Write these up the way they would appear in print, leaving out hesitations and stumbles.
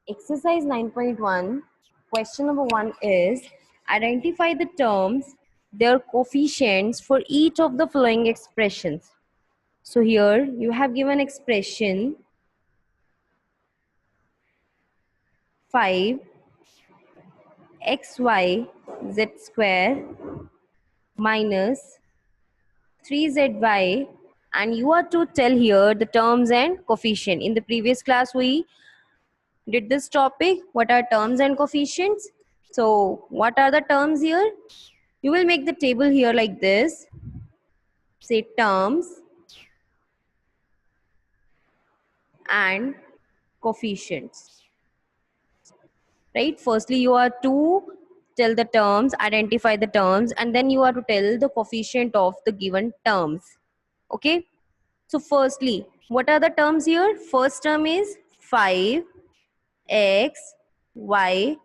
Exercise 9.1, question number 1 is identify the terms, their coefficients for each of the following expressions. So here you have given expression 5 xy z square minus 3zy, and you are to tell here the terms and coefficient. In the previous class we did this topic, what are terms and coefficients. So what are the terms here? You will make the table here like this. Say terms and coefficients. Right? Firstly, you are to tell the terms, identify the terms, and then you are to tell the coefficient of the given terms. Okay? So firstly, what are the terms here? First term is 5 x y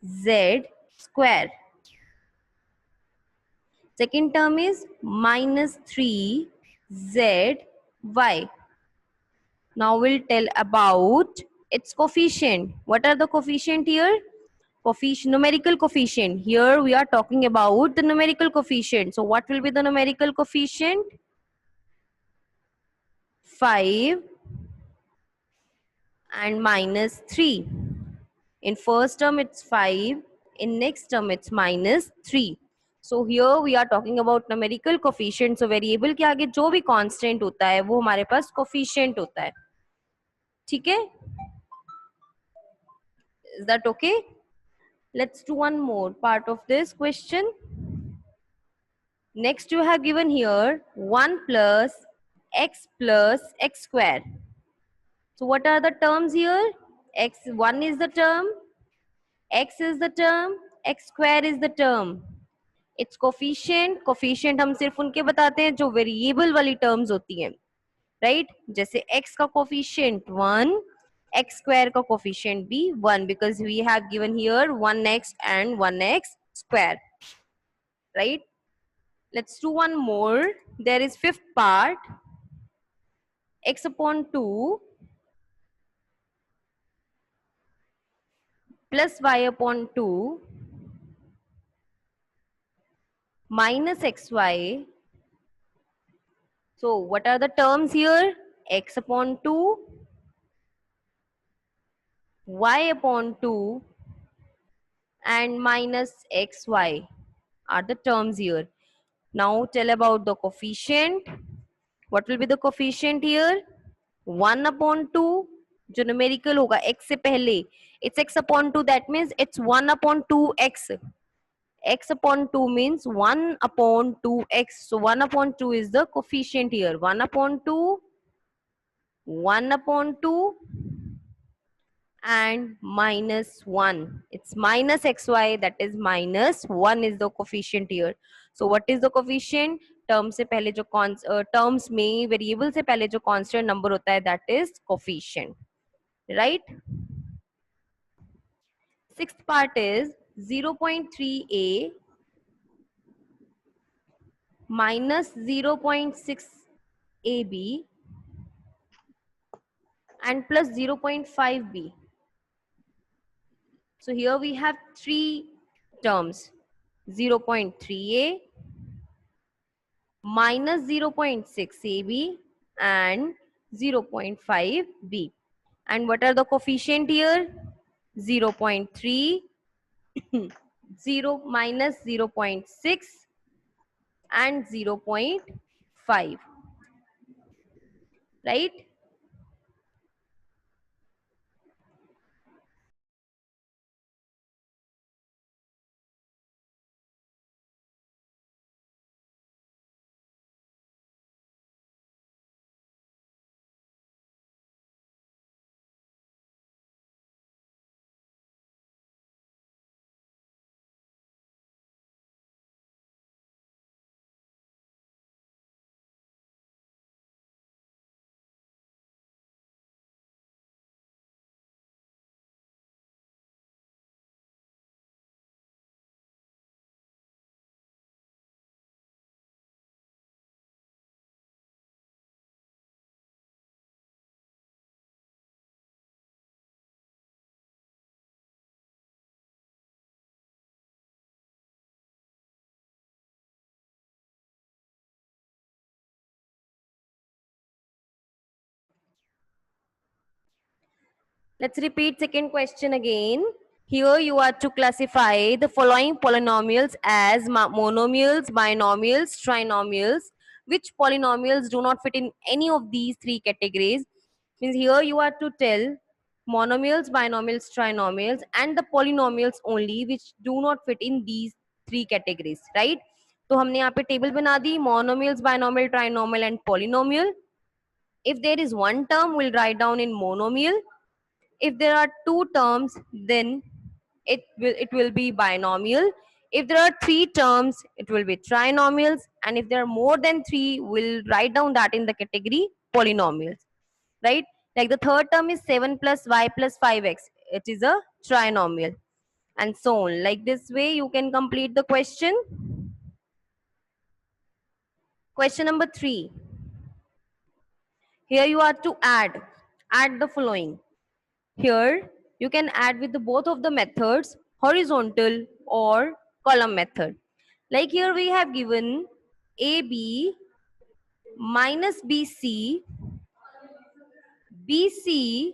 z square. Second term is minus 3 zy. Now we'll tell about its coefficient. What are the coefficient here? Coefficient, numerical coefficient. Here we are talking about the numerical coefficient. So what will be the numerical coefficient? 5 and minus 3. In first term it's 5. In next term it's minus 3. So here we are talking about numerical coefficient. So variable के आगे जो भी constant होता है वो हमारे पास coefficient होता है. ठीक है? Is that okay? Let's do one more part of this question. Next you have given here 1 plus x square. So what are the terms here? X1 is the term, x is the term, x square is the term. Its coefficient हम सिर्फ उनके बताते हैं जो variable वाली terms होती हैं, right? जैसे x का कोफिशिएंट 1, x square का कोफिशिएंट भी 1, because we have given here 1x and 1x square, right? Let's do one more. There is fifth part, x upon 2 plus y upon 2 minus xy. So what are the terms here? X upon 2, y upon 2 and minus xy are the terms here. Now tell about the coefficient. What will be the coefficient here? 1 upon 2, जो numerical होगा x से पहले, it's x upon 2, that means it's 1 upon 2x. X upon 2 means 1 upon 2x. So 1 upon 2 is the coefficient here. 1 upon 2, 1 upon 2 and minus 1. It's minus xy, that is minus 1 is the coefficient here. So what is the coefficient? Term से पहले जो terms में variable से पहले जो constant number होता है, that is coefficient. Right? Sixth part is 0.3a minus 0.6 AB and plus 0.5 B. So here we have three terms, 0.3A minus 0.6 AB and 0.5 B. And what are the coefficient here? 0.3, 0 minus 0.6 and 0.5, right? Let's repeat second question again. Here you are to classify the following polynomials as monomials, binomials, trinomials. Which polynomials do not fit in any of these three categories? Means here you are to tell monomials, binomials, trinomials and the polynomials only which do not fit in these three categories, right? तो हमने यहाँ पे table बना दी monomials, binomial, trinomial and polynomial. If there is one term, we'll write down in monomial. If there are two terms, then it will be binomial. If there are three terms, it will be trinomials. And if there are more than three, we'll write down that in the category polynomials, right? Like the third term is 7 plus y plus 5x. It is a trinomial. And so on. Like this way, you can complete the question. Question number 3. Here you are to add the following. Here you can add with the both of the methods, horizontal or column method. Like here we have given AB minus BC, BC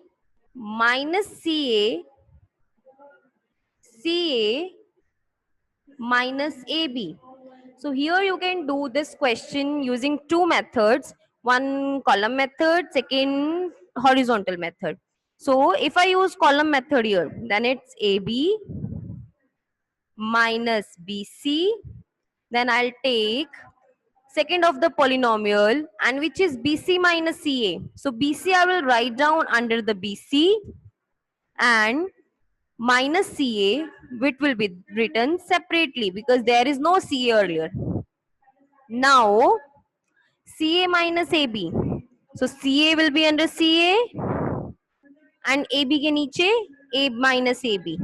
minus CA, CA minus AB. So here you can do this question using two methods, one column method, second horizontal method. So if I use column method here, then it's AB minus BC. Then I'll take second of the polynomial and which is BC minus CA. So BC I will write down under the BC and minus CA which will be written separately because there is no CA earlier. Now CA minus AB. So CA will be under CA and AB के नीचे A minus AB.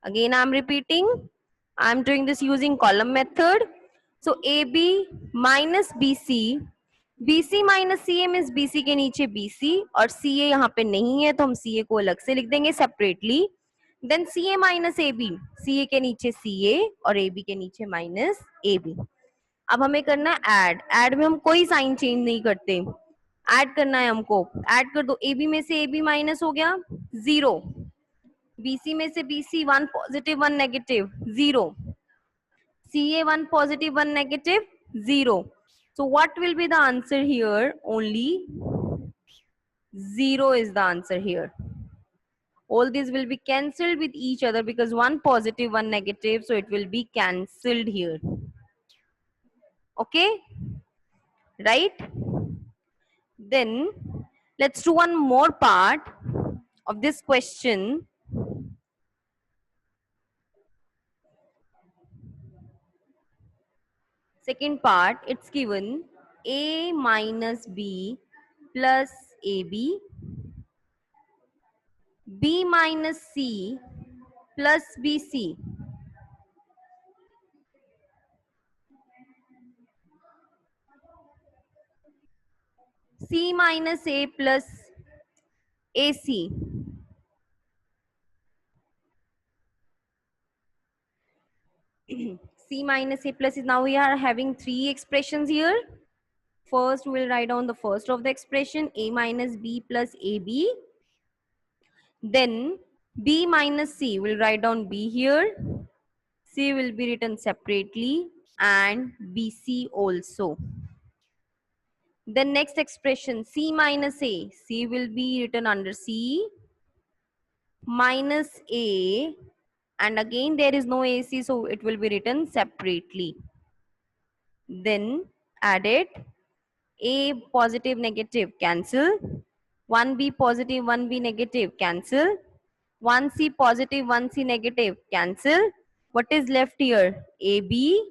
Again I'm repeating. I'm doing this using column method. So AB minus BC. BC minus CA means BC के नीचे BC और CA यहाँ पे नहीं है तो हम CA को अलग से लिख देंगे separately. Then CA minus AB. CA के नीचे CA और AB के नीचे minus AB. अब हमें करना है ऐड में हम कोई साइन चेंज नहीं करते, ऐड करना है हमको, ऐड कर दो, AB में से AB माइनस हो गया 0, BC में से BC 1 positive 1 negative 0, CA 1 positive 1 negative 0. So what will be the answer here? Only 0 is the answer here. All these will be cancelled with each other because 1 positive 1 negative, so it will be cancelled here. Okay, right? Then let's do one more part of this question. Second part, it's given A minus B plus AB, B minus C plus BC. C minus A plus AC. C minus A plus is, now we are having three expressions here. First we will write down the first of the expression, A minus B plus AB. Then B minus C, we'll write down B here. C will be written separately and BC also. The next expression, C minus A, C will be written under C minus A, and again there is no AC, so it will be written separately. Then add it, A positive negative cancel, 1B positive 1B negative cancel, 1C positive 1C negative cancel. What is left here? AB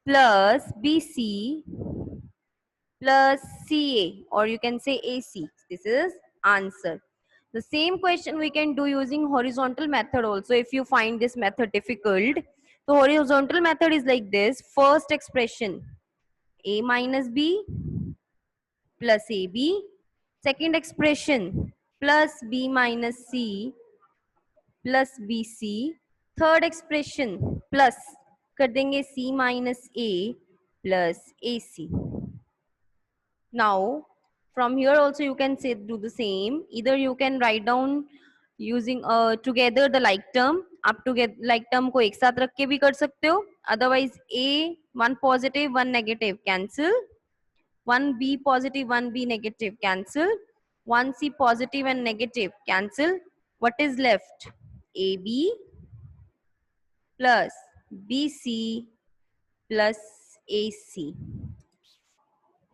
plus BC plus CA, or you can say AC. This is answer. The same question we can do using horizontal method also if you find this method difficult. The horizontal method is like this. First expression, A minus B plus AB. Second expression, plus B minus C plus BC. Third expression, plus कर देंगे C minus A plus AC. Now From here also you can say do the same. Either you can write down using together the like term. आप together like term को एक साथ रख के भी कर सकते हो. Otherwise a one positive one negative cancel. One b positive one b negative cancel. One c positive and negative cancel. What is left? ab plus bc plus ac.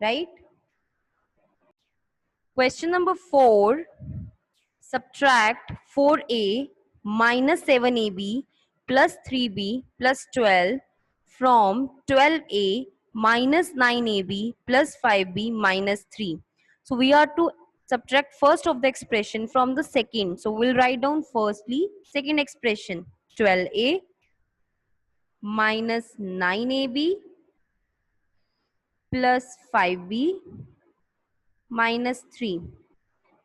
Right? Question number 4. Subtract 4a minus 7ab plus 3b plus 12 from 12a minus 9ab plus 5b minus 3. So we are to subtract first of the expression from the second. So we'll write down firstly second expression 12a minus 9ab plus 5b minus 3.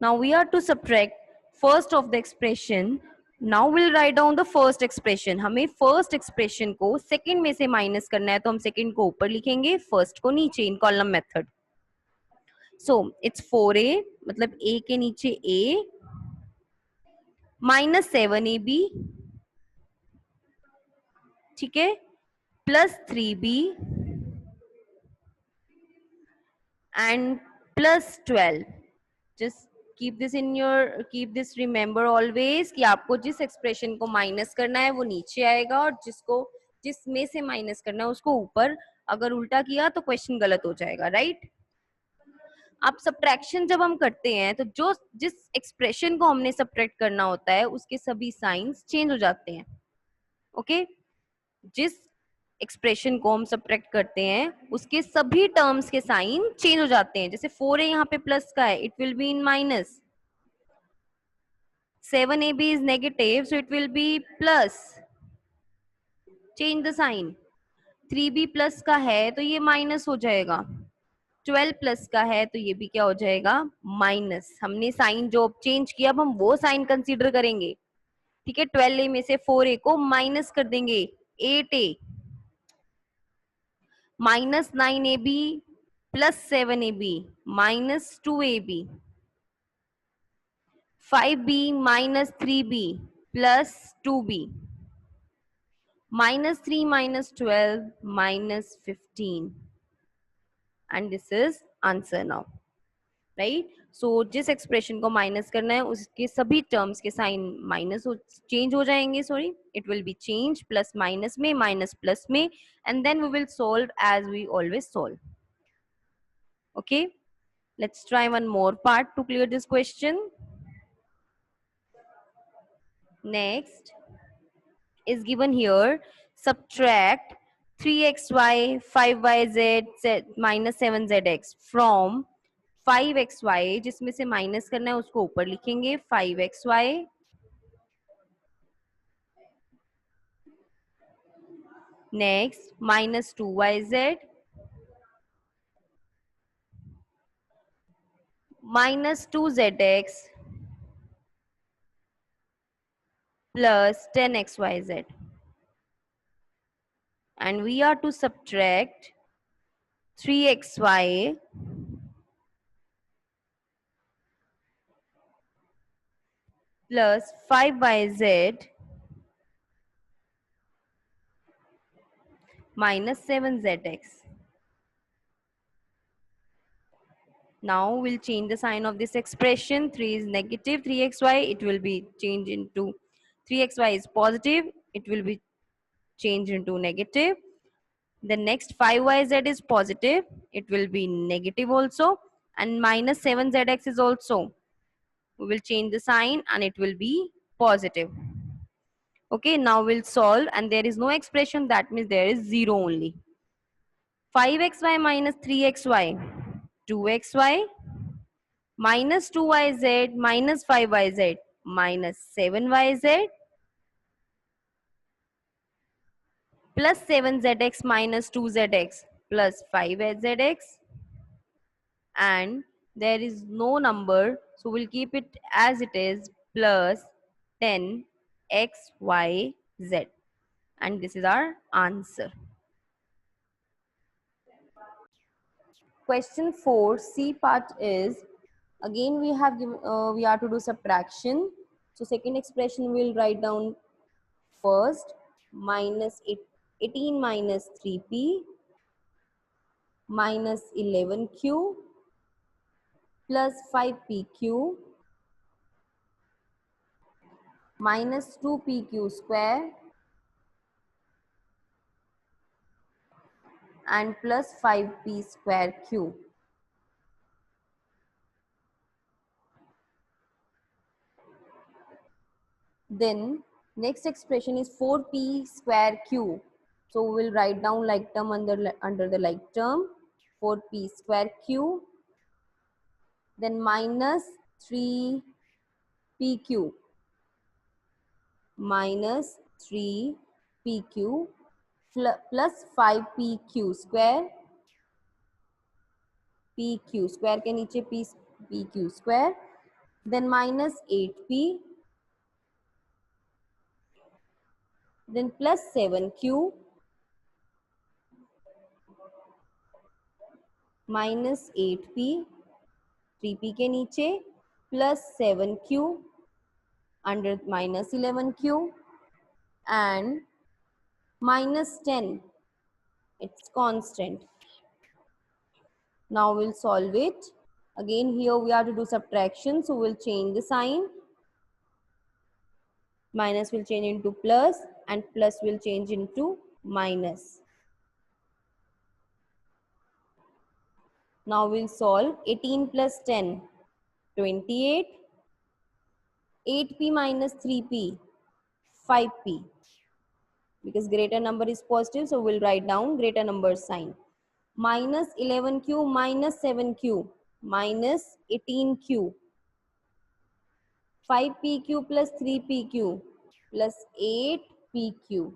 Now we are to subtract first of the expression. Now we'll write down the first expression. हमें first expression को second में से minus करना है, तो हम second को ऊपर लिखेंगे, first को नीचे in column method. So it's 4a, मतलब a के नीचे a minus 7ab, ठीक है, plus 3b and plus 12. Just keep this remember always कि आपको जिस एक्सप्रेशन को माइनस करना है वो नीचे आएगा और जिसमें से माइनस करना है उसको ऊपर. अगर उल्टा किया तो क्वेश्चन गलत हो जाएगा. राइट? अब सब्ट्रैक्शन जब हम करते हैं तो जिस एक्सप्रेशन को हमने सब्ट्रैक्ट करना होता है उसके सभी साइंस चेंज हो जाते हैं. ओके? जिस एक्सप्रेशन को हम सब्ट्रैक्ट करते हैं उसके सभी टर्म्स के साइन चेंज हो जाते हैं. जैसे 4a यहाँ पे प्लस का है, it will be in minus. 7ab is negative, so it will be plus. Change the sign. 3b plus का है तो ये माइनस हो जाएगा. 12 प्लस का है तो ये भी क्या हो जाएगा? माइनस. हमने साइन जो चेंज किया अब हम वो साइन कंसीडर करेंगे. ठीक है? 12a में से 4a को माइनस कर देंगे. 8a minus 9ab plus 7ab minus 2ab. 5b minus 3b plus 2b. Minus 3 minus 12 minus 15. And this is answer now. Right? So जिस एक्सप्रेशन को माइनस करना है उसके सभी टर्म्स के साइन माइनस हो चेंज हो जाएंगे. Sorry, it will be change plus minus में माइनस प्लस में and then we will solve as we always solve. Okay, let's try one more part to clear this question. Next is given here. Subtract 3xy 5yz minus 7zx from 5xy, जिसमें से minus करना है उसको ऊपर लिखेंगे. 5xy next minus 2yz minus 2zx plus 10xyz. And we are to subtract 3xy plus 5yz minus 7zx. Now we'll change the sign of this expression. 3 is negative 3xy, it will be changed into 3xy is positive, it will be changed into negative. The next 5yz is positive, it will be negative also, and minus 7zx is also. We will change the sign and it will be positive. Okay, now we'll solve and there is no expression, that means there is 0 only. 5xy minus 3xy, 2xy minus 2yz minus 5yz minus 7yz plus 7zx minus 2zx plus 5zx, and there is no number, so we'll keep it as it is, plus 10xyz, and this is our answer. question 4, C part is, again we have given, we are to do subtraction. So second expression we'll write down first, minus 18 minus 3p minus 11q plus 5pq minus 2pq square and plus 5p square q. Then next expression is 4p square q. So we'll write down like term under the like term, 4p square q, then minus 3pq minus 3pq plus 5pq square, pq square के नीचे pq square, then minus 8p, then plus 7q minus 8p, 3p के नीचे plus 7q under minus 11q and minus 10, it's constant. Now we'll solve it. Again here we have to do subtraction, so we'll change the sign. Minus will change into plus and plus will change into minus. Now we'll solve 18 plus 10, 28. 8p minus 3p, 5p. Because greater number is positive, so we'll write down greater number sign. Minus 11q minus 7q minus 18q. 5pq plus 3pq plus 8pq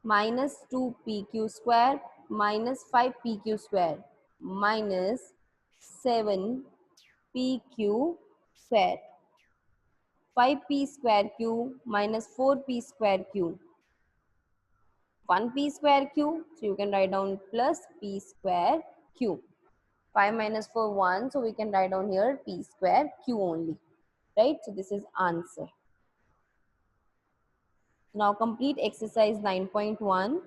minus 2pq square minus 5pq square minus 7pq square. 5p square q minus 4p square q. 1p square q, so you can write down plus p square q. 5 minus 4, 1, so we can write down here p square q only, right? So this is answer. Now complete exercise 9.1.